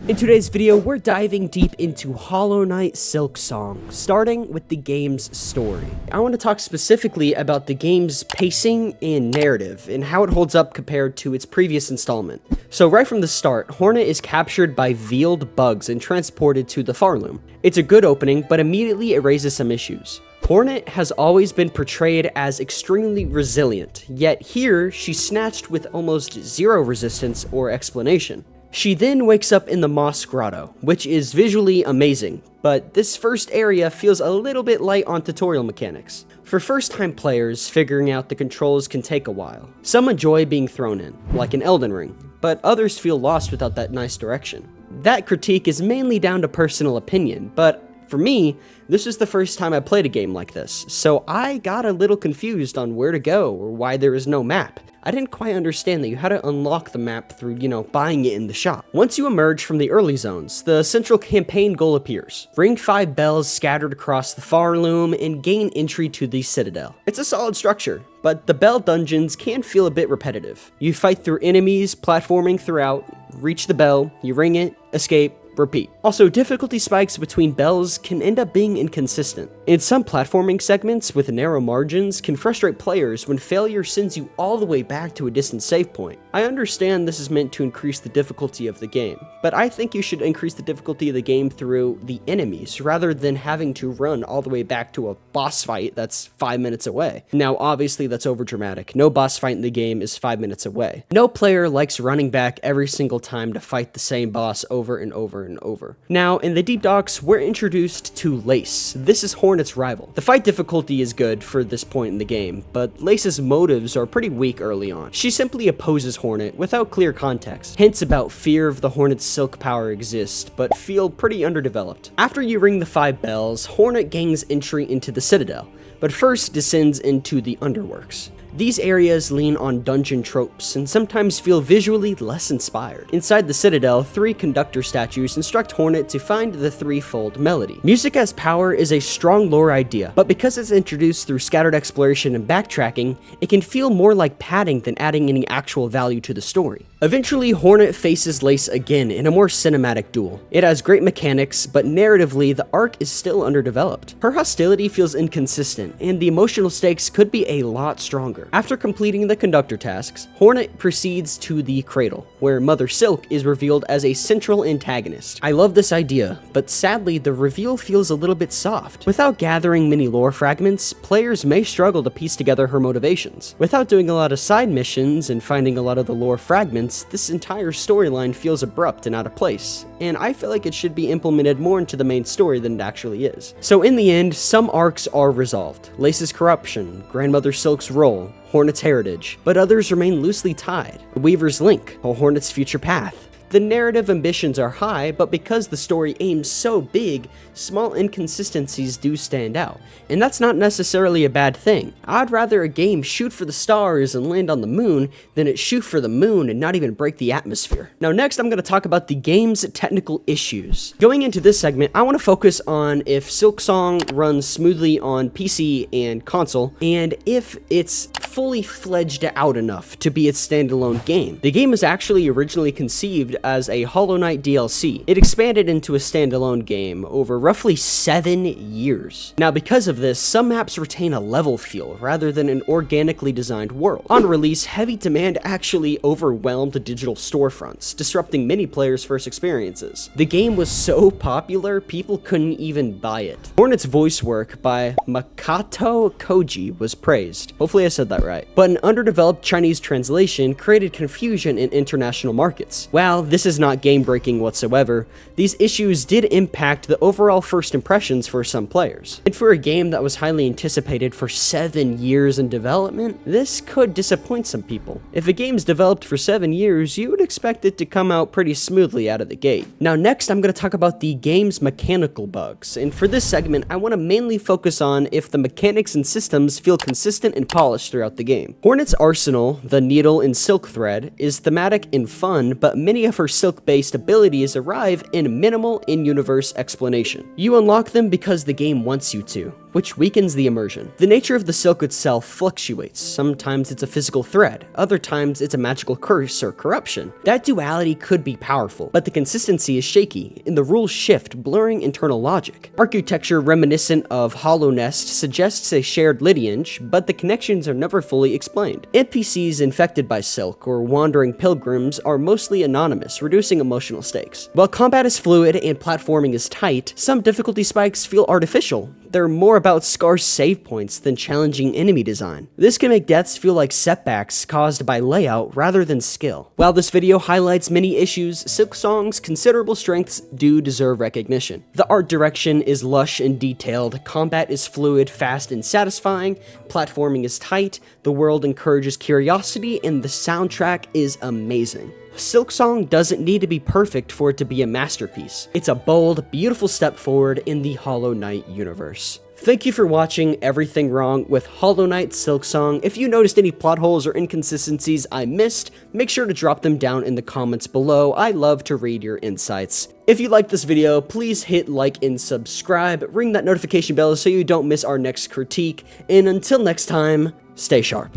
In today's video, we're diving deep into Hollow Knight Silksong, starting with the game's story. I want to talk specifically about the game's pacing and narrative, and how it holds up compared to its previous installment. So right from the start, Hornet is captured by veiled bugs and transported to the Farloom. It's a good opening, but immediately it raises some issues. Hornet has always been portrayed as extremely resilient, yet here she's snatched with almost zero resistance or explanation. She then wakes up in the Moss Grotto, which is visually amazing, but this first area feels a little bit light on tutorial mechanics. For first-time players, figuring out the controls can take a while. Some enjoy being thrown in, like in Elden Ring, but others feel lost without that nice direction. That critique is mainly down to personal opinion, but for me, this is the first time I played a game like this, so I got a little confused on where to go or why there is no map. I didn't quite understand that you had to unlock the map through, buying it in the shop. Once you emerge from the early zones, the central campaign goal appears. Ring 5 bells scattered across the Farloom and gain entry to the Citadel. It's a solid structure, but the bell dungeons can feel a bit repetitive. You fight through enemies, platforming throughout, reach the bell, you ring it, escape, repeat. Also, difficulty spikes between bells can end up being inconsistent. In some platforming segments with narrow margins can frustrate players when failure sends you all the way back to a distant save point. I understand this is meant to increase the difficulty of the game, but I think you should increase the difficulty of the game through the enemies rather than having to run all the way back to a boss fight that's 5 minutes away. Now, obviously that's overdramatic. No boss fight in the game is 5 minutes away. No player likes running back every single time to fight the same boss over and over and over. Now, in the Deep Docks, we're introduced to Lace. This is Hornet's rival. The fight difficulty is good for this point in the game, but Lace's motives are pretty weak early on. She simply opposes Hornet without clear context. Hints about fear of the Hornet's silk power exist, but feel pretty underdeveloped. After you ring the 5 bells, Hornet gains entry into the Citadel, but first descends into the Underworks. These areas lean on dungeon tropes and sometimes feel visually less inspired. Inside the Citadel, 3 conductor statues instruct Hornet to find the threefold melody. Music as power is a strong lore idea, but because it's introduced through scattered exploration and backtracking, it can feel more like padding than adding any actual value to the story. Eventually, Hornet faces Lace again in a more cinematic duel. It has great mechanics, but narratively, the arc is still underdeveloped. Her hostility feels inconsistent, and the emotional stakes could be a lot stronger. After completing the conductor tasks, Hornet proceeds to the Cradle, where Mother Silk is revealed as a central antagonist. I love this idea, but sadly, the reveal feels a little bit soft. Without gathering many lore fragments, players may struggle to piece together her motivations. Without doing a lot of side missions and finding a lot of the lore fragments, this entire storyline feels abrupt and out of place, and I feel like it should be implemented more into the main story than it actually is. So in the end, some arcs are resolved. Lace's corruption, Grandmother Silk's role, Hornet's heritage, but others remain loosely tied. The Weaver's link, or Hornet's future path. The narrative ambitions are high, but because the story aims so big, small inconsistencies do stand out. And that's not necessarily a bad thing. I'd rather a game shoot for the stars and land on the moon than it shoot for the moon and not even break the atmosphere. Now next I'm going to talk about the game's technical issues. Going into this segment, I want to focus on if Silksong runs smoothly on PC and console, and if it's fully fledged out enough to be its standalone game. The game was actually originally conceived as a Hollow Knight DLC. It expanded into a standalone game over roughly 7 years. Now because of this, some maps retain a level feel rather than an organically designed world. On release, heavy demand actually overwhelmed the digital storefronts, disrupting many players' first experiences. The game was so popular, people couldn't even buy it. Hornet's voice work by Makoto Koji was praised. Hopefully I said that right. But an underdeveloped Chinese translation created confusion in international markets. While this is not game-breaking whatsoever, these issues did impact the overall first impressions for some players. And for a game that was highly anticipated for 7 years in development, this could disappoint some people. If a game's developed for 7 years, you would expect it to come out pretty smoothly out of the gate. Now next, I'm going to talk about the game's mechanical bugs, and for this segment, I want to mainly focus on if the mechanics and systems feel consistent and polished throughout the game. Hornet's arsenal, the needle and silk thread, is thematic and fun, but many of her silk-based abilities arrive in minimal in-universe explanation. You unlock them because the game wants you to. which weakens the immersion. The nature of the silk itself fluctuates. Sometimes it's a physical thread, other times it's a magical curse or corruption. That duality could be powerful, but the consistency is shaky, and the rules shift, blurring internal logic. Architecture reminiscent of Hollow Nest suggests a shared lineage, but the connections are never fully explained. NPCs infected by silk or wandering pilgrims are mostly anonymous, reducing emotional stakes. While combat is fluid and platforming is tight, some difficulty spikes feel artificial. They're more about scarce save points than challenging enemy design. This can make deaths feel like setbacks caused by layout rather than skill. While this video highlights many issues, Silksong's considerable strengths do deserve recognition. The art direction is lush and detailed, combat is fluid, fast, and satisfying, platforming is tight, the world encourages curiosity, and the soundtrack is amazing. Silksong doesn't need to be perfect for it to be a masterpiece. It's a bold, beautiful step forward in the Hollow Knight universe. Thank you for watching Everything Wrong with Hollow Knight Silksong. If you noticed any plot holes or inconsistencies I missed, make sure to drop them down in the comments below. I love to read your insights. If you liked this video, please hit like and subscribe, ring that notification bell so you don't miss our next critique, and until next time, stay sharp.